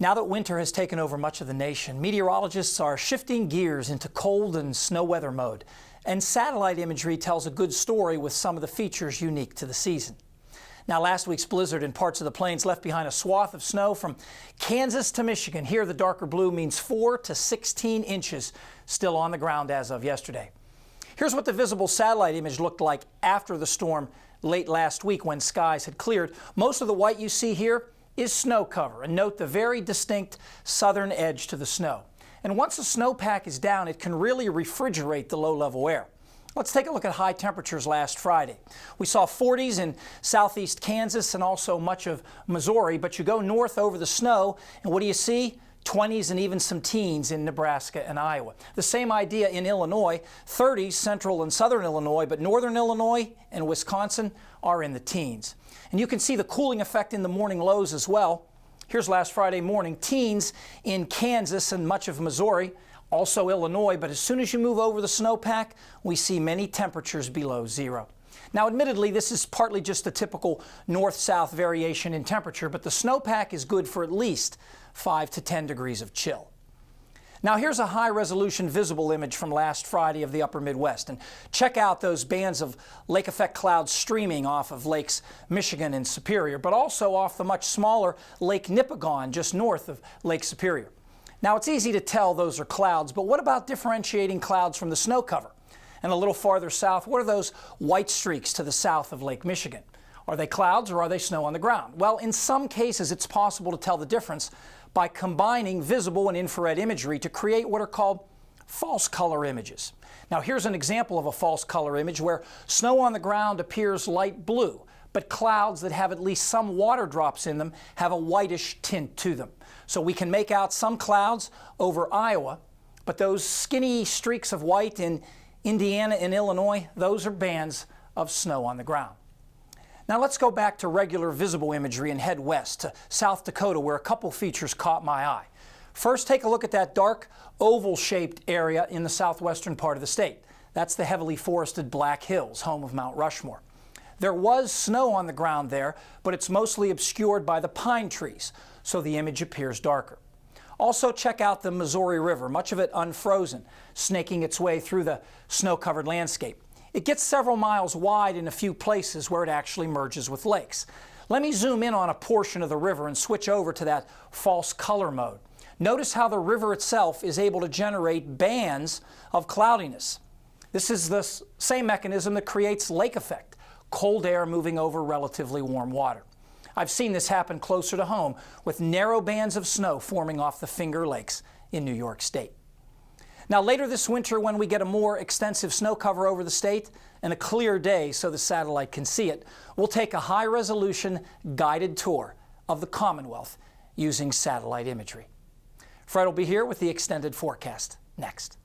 Now that winter has taken over much of the nation, meteorologists are shifting gears into cold and snow weather mode. And satellite imagery tells a good story with some of the features unique to the season. Now, last week's blizzard in parts of the plains left behind a swath of snow from Kansas to Michigan. Here, the darker blue means 4 to 16 inches still on the ground as of yesterday. Here's what the visible satellite image looked like after the storm late last week when skies had cleared. Most of the white you see here is snow cover, and note the very distinct southern edge to the snow. And once the snowpack is down, it can really refrigerate the low-level air. Let's take a look at high temperatures last Friday. We saw 40s in southeast Kansas and also much of Missouri, but you go north over the snow, and what do you see? 20s and even some teens in Nebraska and Iowa. The same idea in Illinois, 30s central and southern Illinois, but northern Illinois and Wisconsin are in the teens. And you can see the cooling effect in the morning lows as well. Here's last Friday morning, teens in Kansas and much of Missouri, also Illinois, but as soon as you move over the snowpack, we see many temperatures below zero. Now, admittedly, this is partly just the typical north-south variation in temperature, but the snowpack is good for at least 5 to 10 degrees of chill. Now, here's a high-resolution visible image from last Friday of the upper Midwest. And check out those bands of lake effect clouds streaming off of Lakes Michigan and Superior, but also off the much smaller Lake Nipigon just north of Lake Superior. Now, it's easy to tell those are clouds, but what about differentiating clouds from the snow cover? And a little farther south, what are those white streaks to the south of Lake Michigan? Are they clouds or are they snow on the ground? Well, in some cases, it's possible to tell the difference by combining visible and infrared imagery to create what are called false color images. Now, here's an example of a false color image where snow on the ground appears light blue, but clouds that have at least some water drops in them have a whitish tint to them. So we can make out some clouds over Iowa, but those skinny streaks of white in Indiana and Illinois, those are bands of snow on the ground. Now let's go back to regular visible imagery and head west to South Dakota, where a couple features caught my eye. First, take a look at that dark oval-shaped area in the southwestern part of the state. That's the heavily forested Black Hills, home of Mount Rushmore. There was snow on the ground there, but it's mostly obscured by the pine trees, so the image appears darker. Also, check out the Missouri River, much of it unfrozen, snaking its way through the snow-covered landscape. It gets several miles wide in a few places where it actually merges with lakes. Let me zoom in on a portion of the river and switch over to that false color mode. Notice how the river itself is able to generate bands of cloudiness. This is the same mechanism that creates lake effect, cold air moving over relatively warm water. I've seen this happen closer to home with narrow bands of snow forming off the Finger Lakes in New York State. Now, later this winter, when we get a more extensive snow cover over the state and a clear day so the satellite can see it, we'll take a high-resolution guided tour of the Commonwealth using satellite imagery. Fred will be here with the extended forecast next.